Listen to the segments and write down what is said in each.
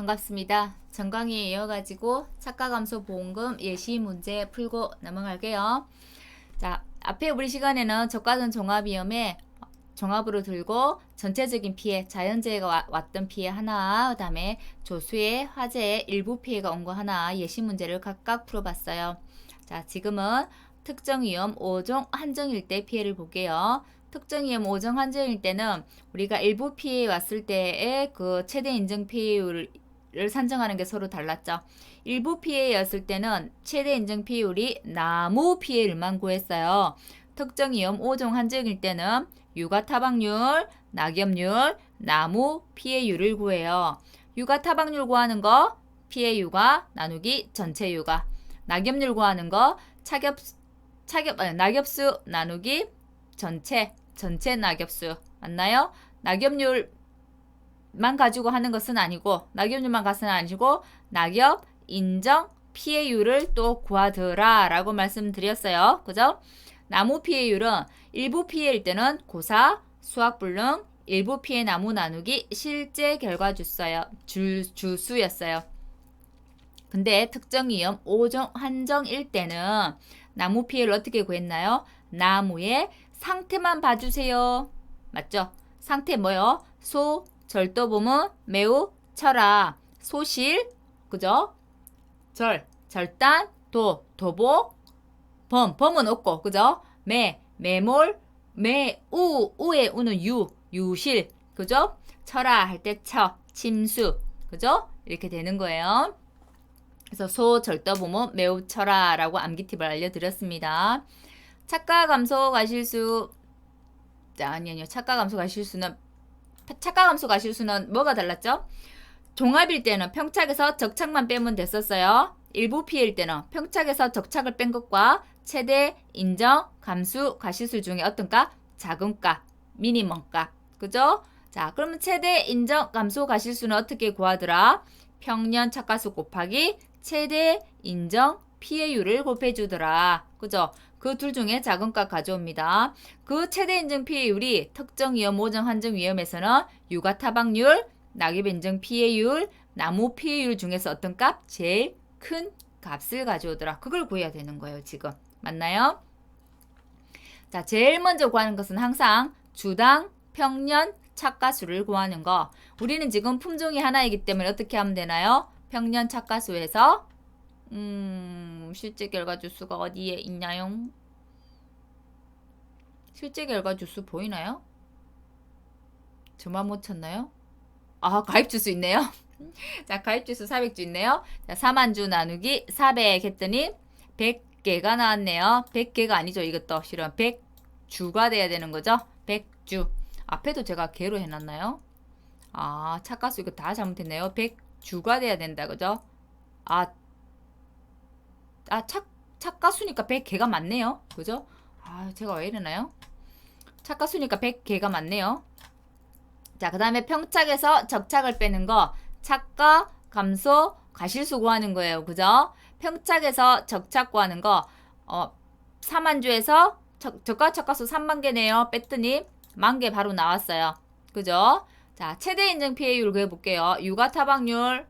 반갑습니다. 전강의에 이어가지고 착가감소 보험금 예시 문제 풀고 넘어갈게요. 자, 앞에 우리 시간에는 저가전 종합위험에 종합으로 들고 전체적인 피해, 자연재해가 왔던 피해 하나, 그 다음에 조수의 화재의 일부 피해가 온 거 하나 예시 문제를 각각 풀어봤어요. 자, 지금은 특정위험 5종 한정일 때 피해를 볼게요. 특정위험 5종 한정일 때는 우리가 일부 피해 왔을 때의 그 최대 인정 피해율을 산정하는 게 서로 달랐죠. 일부 피해였을 때는 최대 인정 피해율이 나무 피해율만 구했어요. 특정위험 5종 한정일 때는 육아 타박률, 낙엽률, 나무 피해율을 구해요. 육아 타박률 구하는 거 피해 육아 나누기 전체 육아. 낙엽률 구하는 거 낙엽수 나누기 전체 낙엽수. 맞나요? 낙엽률만 가지고 하는 것은 아니고, 낙엽률만 가서는 아니고, 낙엽 인정 피해율을 또 구하더라 라고 말씀드렸어요. 그죠? 나무 피해율은 일부 피해일 때는 고사, 수학불능, 일부 피해 나무 나누기 실제 결과 주수였어요. 근데 특정위험 5종 한정일 때는 나무 피해를 어떻게 구했나요? 나무의 상태만 봐주세요. 맞죠? 상태 뭐요? 소, 절도범은 매우 철아, 소실, 그죠? 절단, 도복, 범은 없고, 그죠? 매몰, 우의 우는 유실, 그죠? 철아 할 때 침수, 그죠? 이렇게 되는 거예요. 그래서 소, 절도범은 매우 철아라고 암기 팁을 알려드렸습니다. 착가 감소 가실수, 아니요. 착가 감소 가실수는 뭐가 달랐죠? 종합일 때는 평착에서 적착만 빼면 됐었어요. 일부 피해일 때는 평착에서 적착을 뺀 것과 최대 인정 감수 가실수 중에 어떤 값? 작은 값, 미니멈 값. 그죠? 자, 그러면 최대 인정 감수 가실수는 어떻게 구하더라? 평년 착가수 곱하기 최대 인정 피해율을 곱해주더라. 그죠? 그 둘 중에 작은 값 가져옵니다. 그 최대 인정 피해율이 특정 위험, 모정 한정 위험에서는 육아 타박률, 낙엽 인정 피해율, 나무 피해율 중에서 어떤 값? 제일 큰 값을 가져오더라. 그걸 구해야 되는 거예요, 지금. 맞나요? 자, 제일 먼저 구하는 것은 항상 주당 평년 착가수를 구하는 거. 우리는 지금 품종이 하나이기 때문에 어떻게 하면 되나요? 평년 착가수에서 실제 결과 주수가 어디에 있나요? 실제 결과 주수 보이나요? 저만 못 찾나요? 아, 가입 주수 있네요. 자, 가입 주수 400주 있네요. 자, 4만주 나누기 400 했더니 100개가 나왔네요. 100개가 아니죠. 이것도 실은 100주가 돼야 되는 거죠. 100주. 앞에도 제가 개로 해놨나요? 아, 착가수 이거 다 잘못했네요. 100주가 돼야 된다. 그죠? 착가수니까 100개가 맞네요. 그죠? 아, 제가 왜 이러나요? 착가수니까 100개가 맞네요. 자, 그 다음에 평착에서 적착을 빼는 거. 착가, 감소, 가실수 구하는 거예요. 그죠? 평착에서 적착 구하는 거. 4만주에서 적가 착가수 3만 개네요. 뺐더니 10,000개 바로 나왔어요. 그죠? 자, 최대 인정 피해율 구해볼게요. 육아 타박률.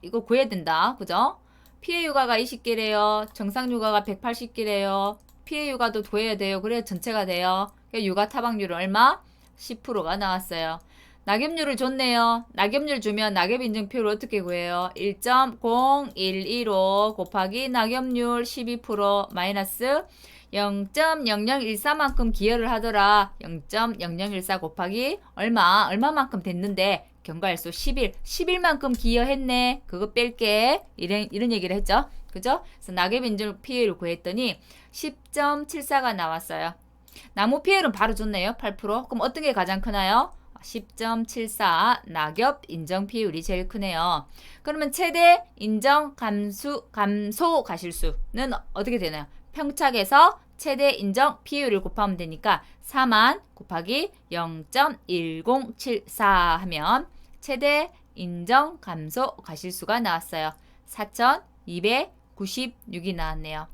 이거 구해야 된다. 그죠? 피해 육아가 20개래요. 정상 육아가 180개래요. 피해 육아도 구해야 돼요. 그래야 전체가 돼요. 육아 타박률은 얼마? 10%가 나왔어요. 낙엽률을 줬네요. 낙엽률 주면 낙엽 인증표를 어떻게 구해요? 1.0115 곱하기 낙엽률 12% 마이너스 0.0014만큼 기여를 하더라. 0.0014 곱하기 얼마만큼 됐는데 경과일수 11만큼 기여했네. 그거 뺄게. 이런 얘기를 했죠. 그죠? 그래서 낙엽 인증 피해를 구했더니 10.74가 나왔어요. 나무 피해율은 바로 줬네요. 8%. 그럼 어떤 게 가장 크나요? 10.74 낙엽 인정 피해율이 제일 크네요. 그러면 최대 인정 감소 가실수는 어떻게 되나요? 평착에서 최대 인정 피해율을 곱하면 되니까 4만 곱하기 0.1074 하면 최대 인정 감소 가실수가 나왔어요. 4,296이 나왔네요.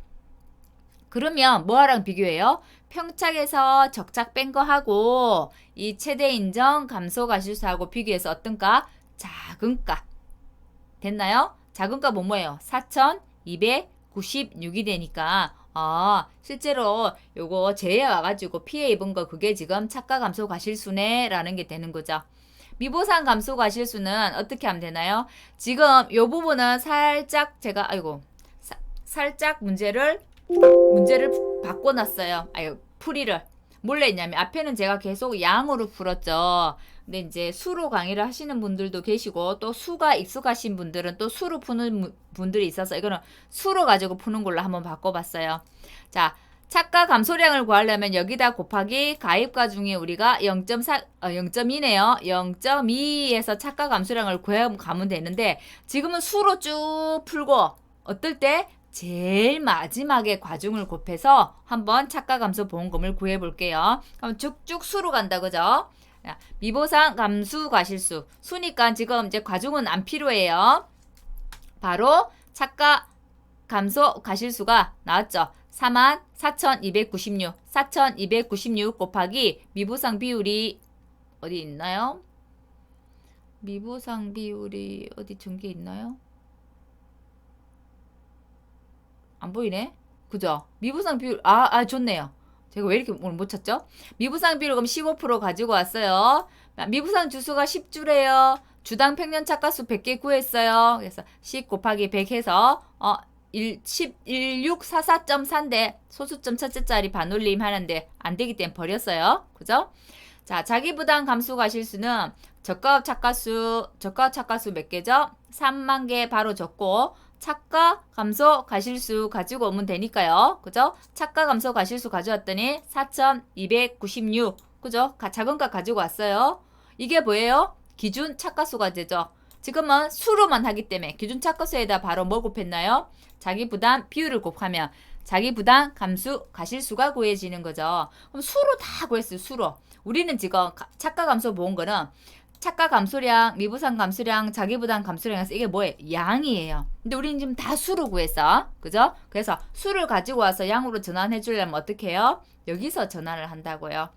그러면 뭐랑 비교해요? 평착에서 적착 뺀 거하고 이 최대 인정 감소 가실수하고 비교해서 어떤 값? 작은 값. 됐나요? 작은 값은 뭐예요? 4296이 되니까 실제로 요거 제에 와가지고 피해 입은 거 그게 지금 착가 감소 과실수네 라는 게 되는 거죠. 미보상 감소 과실수는 어떻게 하면 되나요? 지금 요 부분은 살짝 제가 살짝 문제를 바꿔놨어요. 풀이를 몰래 했냐면 앞에는 제가 계속 양으로 풀었죠. 근데 이제 수로 강의를 하시는 분들도 계시고 또 수가 익숙하신 분들은 또 수로 푸는 분들이 있어서 이거는 수로 가지고 푸는 걸로 한번 바꿔봤어요. 자, 착가 감소량을 구하려면 여기다 곱하기 가입가 중에 우리가 0.2네요. 0.2에서 착가 감소량을 구해가면 되는데 지금은 수로 쭉 풀고 어떨 때 제일 마지막에 과중을 곱해서 한번 착가 감소 보험금을 구해 볼게요. 그럼 쭉쭉 수로 간다 그죠? 미보상 감수 과실수 수니까 지금 이제 과중은 안 필요해요. 바로 착가 감소 과실수가 나왔죠. 44,296 곱하기 미보상 비율이 어디 있나요? 미보상 비율이 어디 전개 있나요? 안 보이네? 그죠? 미부상 비율, 좋네요. 제가 왜 이렇게 오늘 못 찾죠? 미부상 비율 그럼 15% 가지고 왔어요. 미부상 주수가 10주래요. 주당 평년 착가수 100개 구했어요. 그래서 10 곱하기 100 해서 1644.4인데 소수점 첫째 자리 반올림 하는데 안 되기 때문에 버렸어요. 그죠? 자, 자기 부담 감수 과실수는 저가 착가수 몇 개죠? 3만 개 바로 적고 착가 감소 과실수 가지고 오면 되니까요. 그죠? 착가 감소 과실수 가져왔더니 4296. 그죠? 작은 값 가지고 왔어요. 이게 뭐예요? 기준 착가수가 되죠. 지금은 수로만 하기 때문에 기준 착가수에다 바로 뭐 곱했나요? 자기 부담 비율을 곱하면 자기 부담 감수 과실수가 구해지는 거죠. 그럼 수로 다 구했어요. 수로. 우리는 지금 착가 감소 모은 거는 착가 감소량, 미부상 감소량, 자기부담 감소량에서 이게 뭐예요? 양이에요. 근데 우리는 지금 다 수로 구했어. 그죠? 그래서 수를 가지고 와서 양으로 전환해 주려면 어떻게 해요? 여기서 전환을 한다고요.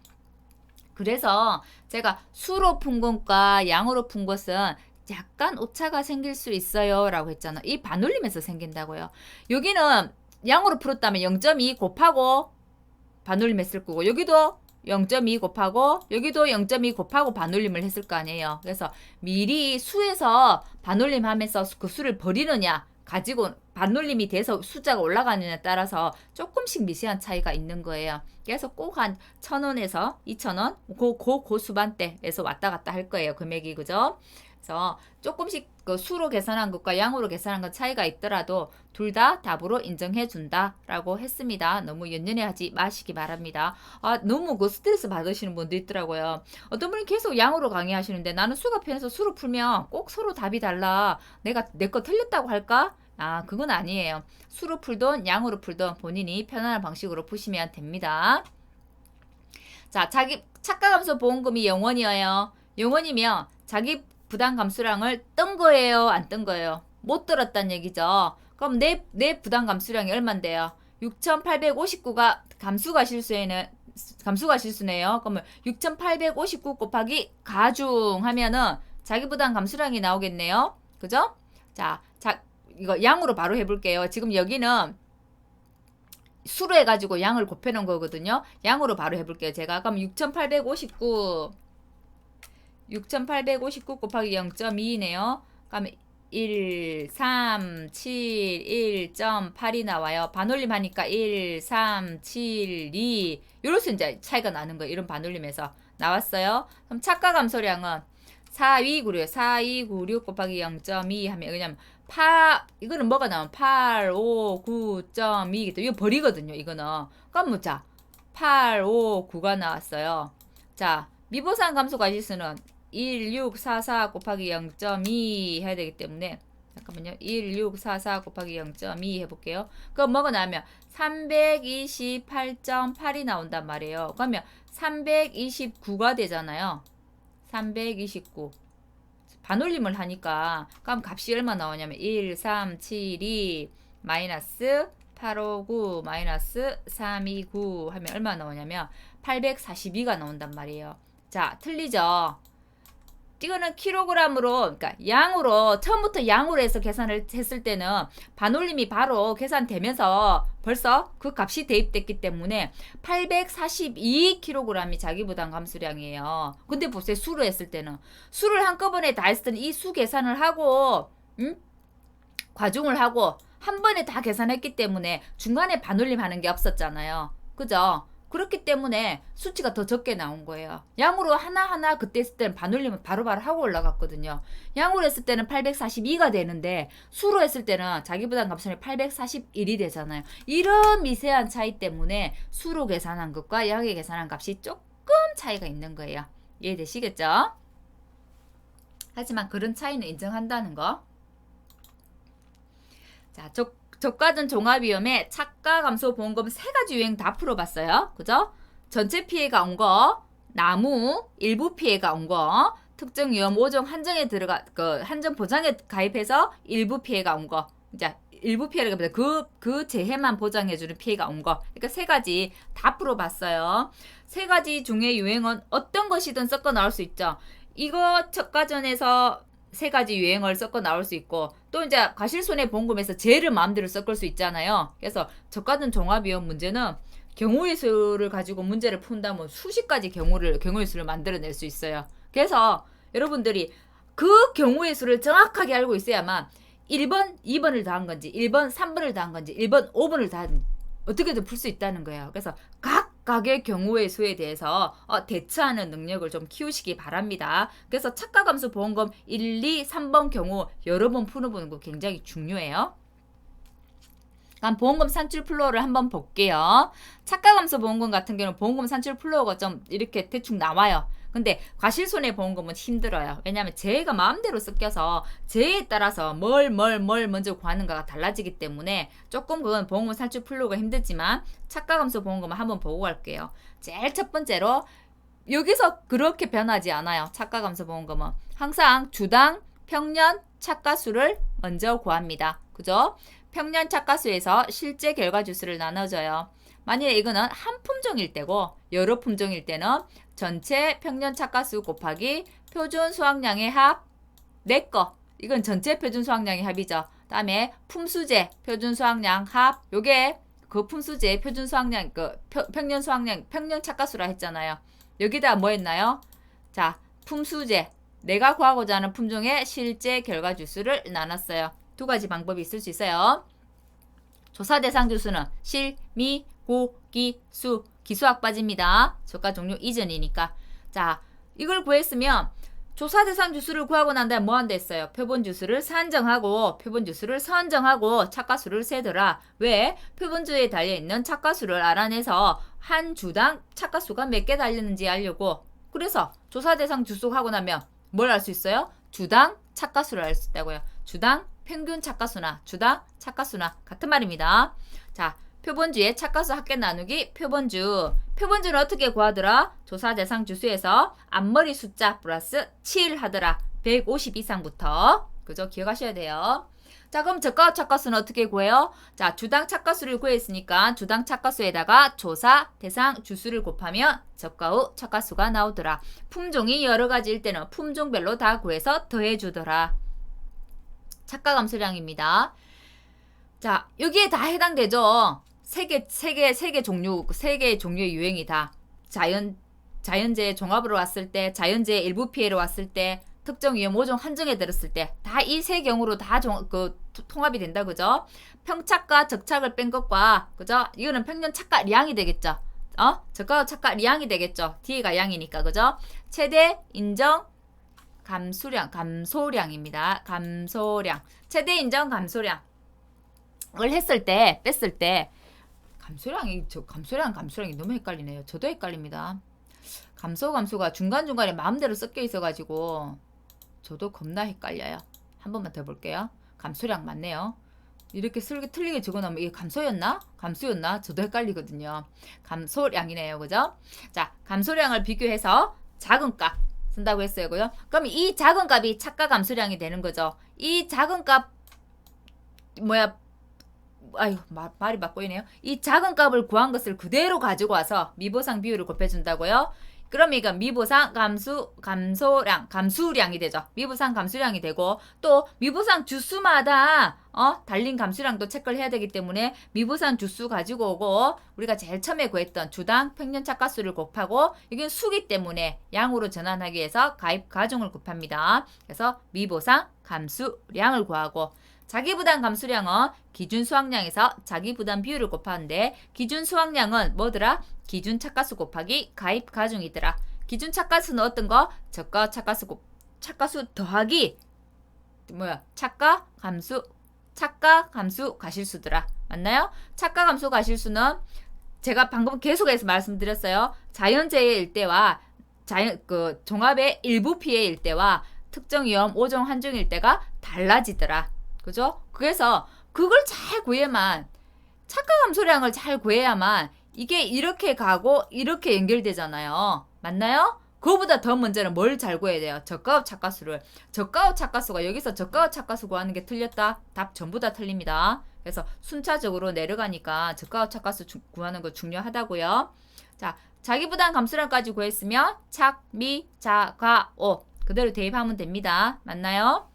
그래서 제가 수로 푼 것과 양으로 푼 것은 약간 오차가 생길 수 있어요 라고 했잖아. 이 반올림에서 생긴다고요. 여기는 양으로 풀었다면 0.2 곱하고 반올림 했을 거고 여기도 0.2 곱하고 여기도 0.2 곱하고 반올림을 했을 거 아니에요. 그래서 미리 수에서 반올림 하면서 그 수를 버리느냐 가지고 반올림이 돼서 숫자가 올라가느냐에 따라서 조금씩 미세한 차이가 있는 거예요. 그래서 꼭 한 1,000원에서 2,000원 고 수반대에서 왔다 갔다 할 거예요. 금액이 그죠? 그래서 조금씩 그 수로 계산한 것과 양으로 계산한 것 차이가 있더라도 둘 다 답으로 인정해 준다라고 했습니다. 너무 연연해하지 마시기 바랍니다. 너무 그 스트레스 받으시는 분도 있더라고요. 어떤 분이 계속 양으로 강의하시는데 나는 수가 편해서 수로 풀면 꼭 서로 답이 달라. 내가 내 거 틀렸다고 할까? 그건 아니에요. 수로 풀든 양으로 풀든 본인이 편안한 방식으로 푸시면 됩니다. 자, 자기 착가 감소 보험금이 0원이에요. 0원이면 자기 부담 감수량을 뜬 거예요? 안 뜬 거예요? 못 들었단 얘기죠. 그럼 내 부담 감수량이 얼만데요? 6,859가 감수가 실수네요. 그러면 6,859 곱하기 가중하면은 자기 부담 감수량이 나오겠네요. 그죠? 자, 이거 양으로 바로 해볼게요. 지금 여기는 수로 해가지고 양을 곱해놓은 거거든요. 양으로 바로 해볼게요. 제가 그럼 6,859 곱하기 0.2네요. 그러면 1, 3, 7, 1.8이 나와요. 반올림 하니까 1, 3, 7, 2 요로서 이제 차이가 나는 거예요. 이런 반올림에서 나왔어요. 그럼 착가 감소량은 4296 곱하기 0.2 하면 그냥 이거는 뭐가 나오면 859.2 이거 버리거든요. 이거는 그럼 자 859가 나왔어요. 자 미보상 감소 과실수는 1644 곱하기 0.2 해야 되기 때문에 잠깐만요. 1644 곱하기 0.2 해볼게요. 그럼 뭐가 나오면 328.8이 나온단 말이에요. 그러면 329가 되잖아요. 329 반올림을 하니까 그럼 값이 얼마 나오냐면 1, 3, 7, 2 마이너스 859 마이너스 329 하면 얼마 나오냐면 842가 나온단 말이에요. 자, 틀리죠? 이거는 킬로그램으로, 그러니까 양으로, 처음부터 양으로 해서 계산을 했을 때는 반올림이 바로 계산되면서 벌써 그 값이 대입됐기 때문에 842kg이 자기부담 감수량이에요. 근데 보세요. 수로 했을 때는. 수를 한꺼번에 다 했을 때는 이 수 계산을 하고, 과중을 하고, 한 번에 다 계산했기 때문에 중간에 반올림 하는 게 없었잖아요. 그죠? 그렇기 때문에 수치가 더 적게 나온 거예요. 양으로 하나하나 그때 했을 때는 반올림은 바로바로 하고 올라갔거든요. 양으로 했을 때는 842가 되는데 수로 했을 때는 자기부담 감수량이 841이 되잖아요. 이런 미세한 차이 때문에 수로 계산한 것과 양에 계산한 값이 조금 차이가 있는 거예요. 이해되시겠죠? 하지만 그런 차이는 인정한다는 거. 자, 저가전 종합위험에 착가 감소 보험금 세 가지 유행 다 풀어봤어요. 그죠? 전체 피해가 온 거, 나무, 일부 피해가 온 거, 특정 위험 5종 한정에 한정 보장에 가입해서 일부 피해가 온 거. 이제 일부 피해를 그 재해만 보장해주는 피해가 온 거. 그러니까 세 가지 다 풀어봤어요. 세 가지 중에 유행은 어떤 것이든 섞어 나올 수 있죠. 이거 저가전에서 세 가지 유행을 섞어 나올 수 있고 또 이제 과실손해보험금에서 제를 마음대로 섞을 수 있잖아요. 그래서 저가전 종합위험 문제는 경우의 수를 가지고 문제를 푼다면 수십 가지 경우의 수를 만들어낼 수 있어요. 그래서 여러분들이 그 경우의 수를 정확하게 알고 있어야만 1번, 2번을 더한 건지 1번, 3번을 더한 건지 1번, 5번을 더한 어떻게든 풀 수 있다는 거예요. 그래서 각각의 경우의 수에 대해서 대처하는 능력을 좀 키우시기 바랍니다. 그래서 착가감수 보험금 1, 2, 3번 경우 여러 번 풀어보는 거 굉장히 중요해요. 그럼 보험금 산출 플로어를 한번 볼게요. 착가감수 보험금 같은 경우는 보험금 산출 플로어가 좀 이렇게 대충 나와요. 근데 과실손해보험금은 힘들어요. 왜냐하면 재해가 마음대로 섞여서 재해에 따라서 뭘 먼저 구하는가가 달라지기 때문에 조금 그건 보험금 산출 플로어가 힘들지만 착가감수 보험금은 한번 보고 갈게요. 제일 첫 번째로 여기서 그렇게 변하지 않아요. 착가감수 보험금은 항상 주당 평년 착가수를 먼저 구합니다. 그죠? 평년 착가수에서 실제 결과 주수를 나눠줘요. 만일에 이거는 한 품종일 때고 여러 품종일 때는 전체 평년 착가수 곱하기 표준 수확량의 합 4거. 이건 전체 표준 수확량의 합이죠. 다음에 품수제 표준 수확량 합 요게 그 품수제 표준 수확량 평년 수확량 평년 착가수라 했잖아요. 여기다 뭐 했나요? 자, 품수제 내가 구하고자 하는 품종의 실제 결과 주수를 나눴어요. 두 가지 방법이 있을 수 있어요. 조사 대상 주수는 실, 미, 고, 기, 수, 기수학 빠집니다. 저가 종류 이전이니까. 자, 이걸 구했으면 조사 대상 주수를 구하고 난 다음에 뭐 한다 했어요? 표본 주수를 산정하고 표본 주수를 선정하고 착가수를 세더라. 왜? 표본주에 달려있는 착가수를 알아내서 한 주당 착가수가 몇 개 달렸는지 알려고. 그래서 조사 대상 주수하고 나면 뭘 알 수 있어요? 주당 착가수를 알 수 있다고요. 주당 평균 착가수나 주당 착가수나 같은 말입니다. 자, 표본주의 착가수 합계 나누기 표본주는 어떻게 구하더라? 조사 대상 주수에서 앞머리 숫자 플러스 7 하더라. 150 이상부터. 그죠? 기억하셔야 돼요. 자, 그럼 저가 착가수는 어떻게 구해요? 자, 주당 착가수를 구했으니까 주당 착가수에다가 조사 대상 주수를 곱하면 저가후 착가수가 나오더라. 품종이 여러 가지일 때는 품종별로 다 구해서 더해주더라. 착가 감소량입니다. 자, 여기에 다 해당되죠. 세 개 종류의 유행이 다 자연재해 종합으로 왔을 때, 자연재해 일부 피해로 왔을 때, 특정 위험 5종 한정에 들었을 때 다 이 세 경우로 다 통합이 된다. 그죠? 평착과 적착을 뺀 것과 그죠? 이거는 평년 착가량이 되겠죠. 저가 착가량이 되겠죠. D가 양이니까. 그죠? 최대 인정 감소량입니다. 감소량. 최대 인정 감소량을 했을 때, 뺐을 때, 감소량이 너무 헷갈리네요. 저도 헷갈립니다. 감소가 중간중간에 마음대로 섞여 있어가지고, 저도 겁나 헷갈려요. 한 번만 더 볼게요. 감소량 맞네요. 이렇게 틀리게 적어놓으면 이게 감소였나? 저도 헷갈리거든요. 감소량이네요. 그죠? 자, 감소량을 비교해서 작은 값. 쓴다고 했어요. 그럼 이 작은 값이 착가 감소량이 되는 거죠. 이 작은 값 말이 막 꼬이네요. 이 작은 값을 구한 것을 그대로 가지고 와서 미보상 비율을 곱해준다고요. 그러면 이건 미보상 감수량이 되죠. 미보상 감수량이 되고 또 미보상 주수마다 달린 감수량도 체크를 해야 되기 때문에 미보상 주수 가지고 오고 우리가 제일 처음에 구했던 주당 평년 착가수를 곱하고 이게 수기 때문에 양으로 전환하기 위해서 가입 가중을 곱합니다. 그래서 미보상 감수량을 구하고 자기부담 감수량은 기준 수확량에서 자기부담 비율을 곱하는데 기준 수확량은 뭐더라? 기준 착가수 곱하기 가입 가중이더라. 기준 착가수는 어떤 거? 저가 착가수 더하기 착가 감수 가실수더라. 맞나요? 착가 감수 가실수는 제가 방금 계속해서 말씀드렸어요. 자연재해일 때와 종합의 일부 피해일 때와 특정 위험 5종 한중일 때가 달라지더라. 그죠? 그래서 그걸 잘 구해야만 착가 감소량을 잘 구해야만 이게 이렇게 가고 이렇게 연결되잖아요. 맞나요? 그거보다 더 문제는 뭘 잘 구해야 돼요? 저가업 착가수를. 저가업 착가수가 여기서 저가업 착가수 구하는 게 틀렸다? 답 전부 다 틀립니다. 그래서 순차적으로 내려가니까 저가업 착가수 구하는 거 중요하다고요. 자, 자기부담 감수량까지 구했으면 착, 미, 자, 가, 오 그대로 대입하면 됩니다. 맞나요?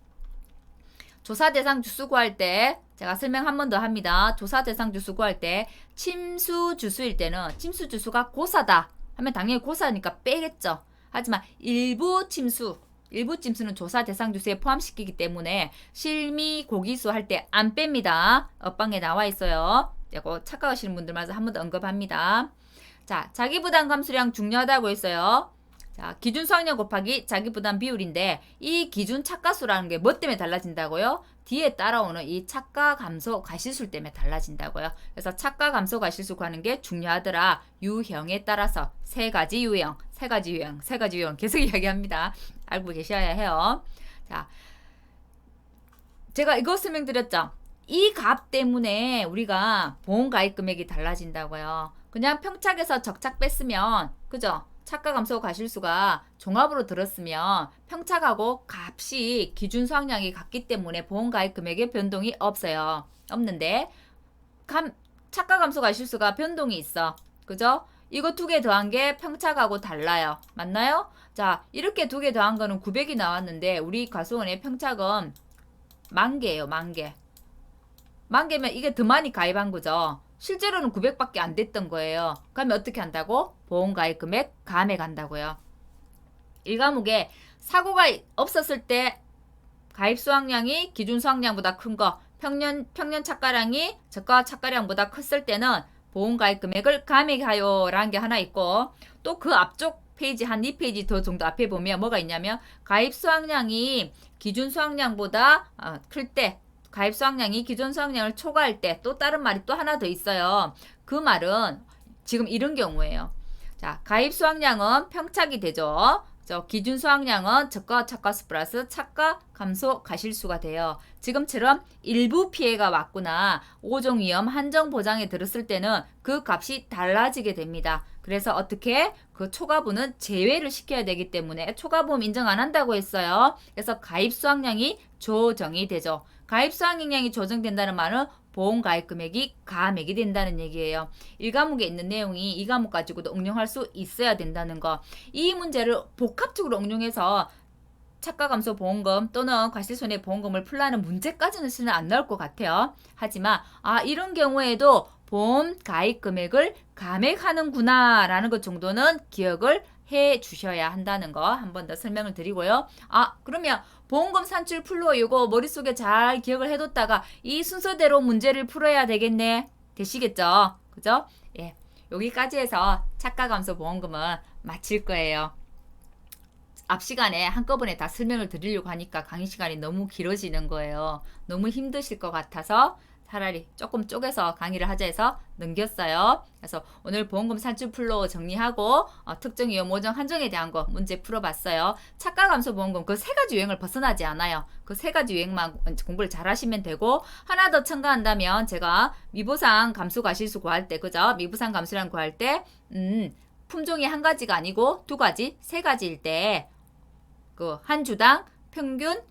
조사 대상 주수 구할 때 제가 설명 한 번 더 합니다. 조사 대상 주수 구할 때 침수 주수일 때는 침수 주수가 고사다 하면 당연히 고사니까 빼겠죠. 하지만 일부 침수는 조사 대상 주수에 포함시키기 때문에 실미 고기수 할 때 안 뺍니다. 업방에 나와 있어요. 이거 착각하시는 분들마다 한 번 더 언급합니다. 자, 자기부담 감수량 중요하다고 했어요. 자, 기준 수확량 곱하기 자기부담 비율인데 이 기준 착가수라는 게 뭐 때문에 달라진다고요? 뒤에 따라오는 이 착가 감소 가실수 때문에 달라진다고요. 그래서 착가 감소 가실수 구하는 게 중요하더라. 유형에 따라서 세 가지 유형 계속 이야기합니다. 알고 계셔야 해요. 자, 제가 이거 설명드렸죠. 이 값 때문에 우리가 보험가입 금액이 달라진다고요. 그냥 평착에서 적착 뺐으면 그죠? 착가 감소 가실수가 종합으로 들었으면 평착하고 값이 기준 수확량이 같기 때문에 보험가입 금액에 변동이 없어요. 없는데 착가 감소 가실수가 변동이 있어. 그죠? 이거 두 개 더한 게 평착하고 달라요. 맞나요? 자, 이렇게 두 개 더한 거는 900이 나왔는데 우리 가수원의 평착은 10,000개예요. 10,000개. 10,000개면 이게 더 많이 가입한 거죠. 실제로는 900밖에 안 됐던 거예요. 그러면 어떻게 한다고? 보험가입 금액 감액 한다고요. 1과목에 사고가 없었을 때 가입 수확량이 기준 수확량보다 큰 거, 평년 착가량이 저가 착가량보다 컸을 때는 보험가입 금액을 감액하여 라는 게 하나 있고 또 그 앞쪽 페이지 한 2페이지 더 정도 앞에 보면 뭐가 있냐면 가입 수확량이 기준 수확량보다 클 때 가입 수확량이 기존 수확량을 초과할 때 또 다른 말이 또 하나 더 있어요. 그 말은 지금 이런 경우예요. 자, 가입 수확량은 평착이 되죠. 기준 수확량은 저가 착가수 플러스 착가 감소 가실수가 돼요. 지금처럼 일부 피해가 왔구나 5종 위험 한정 보장에 들었을 때는 그 값이 달라지게 됩니다. 그래서 어떻게 그 초과분은 제외를 시켜야 되기 때문에 초과보험 인정 안 한다고 했어요. 그래서 가입 수확량이 조정이 되죠. 가입 수확량이 조정된다는 말은 보험 가입 금액이 감액이 된다는 얘기예요. 1과목에 있는 내용이 2과목 가지고도 응용할 수 있어야 된다는 거. 이 문제를 복합적으로 응용해서 착가 감소 보험금 또는 과실손해 보험금을 풀라는 문제까지는 실은 안 나올 것 같아요. 하지만 이런 경우에도 보험 가입 금액을 감액하는구나 라는 것 정도는 기억을 해 주셔야 한다는 거 한 번 더 설명을 드리고요. 그러면 보험금 산출 풀로 이거 머릿속에 잘 기억을 해뒀다가 이 순서대로 문제를 풀어야 되겠네. 되시겠죠? 그죠? 예, 여기까지 해서 착가 감소 보험금은 마칠 거예요. 앞 시간에 한꺼번에 다 설명을 드리려고 하니까 강의 시간이 너무 길어지는 거예요. 너무 힘드실 것 같아서 차라리 조금 쪼개서 강의를 하자 해서 넘겼어요. 그래서 오늘 보험금 산출 풀로 정리하고 특정 위험 5종 한정에 대한 거 문제 풀어봤어요. 착가 감소 보험금 그 세 가지 유형을 벗어나지 않아요. 그 세 가지 유형만 공부를 잘 하시면 되고 하나 더 첨가한다면 제가 미보상 감소 가실수 구할 때 그죠? 미보상 감소량 구할 때 품종이 한 가지가 아니고 두 가지, 세 가지일 때 그 한 주당 평년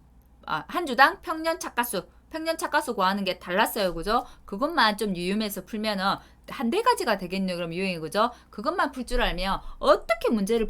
착가수 평년 차가수 구하는 게 달랐어요. 그죠? 그것만 좀 유의해서 풀면은 한 4가지가 되겠네요. 그럼 유형이 그죠? 그것만 풀 줄 알면 어떻게 문제를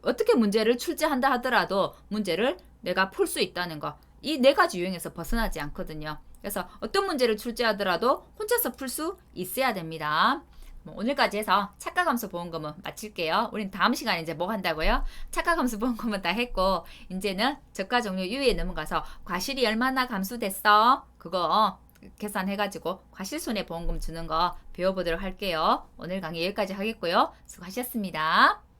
어떻게 문제를 출제한다 하더라도 문제를 내가 풀 수 있다는 거. 이 4가지 유형에서 벗어나지 않거든요. 그래서 어떤 문제를 출제하더라도 혼자서 풀 수 있어야 됩니다. 오늘까지 해서 착각함수 보험금은 마칠게요. 우린 다음 시간에 이제 뭐 한다고요? 착각함수 보험금은 다 했고 이제는 저가 종류 유의에 넘어가서 과실이 얼마나 감소됐어? 그거 계산해가지고 과실손해보험금 주는 거 배워보도록 할게요. 오늘 강의 여기까지 하겠고요. 수고하셨습니다.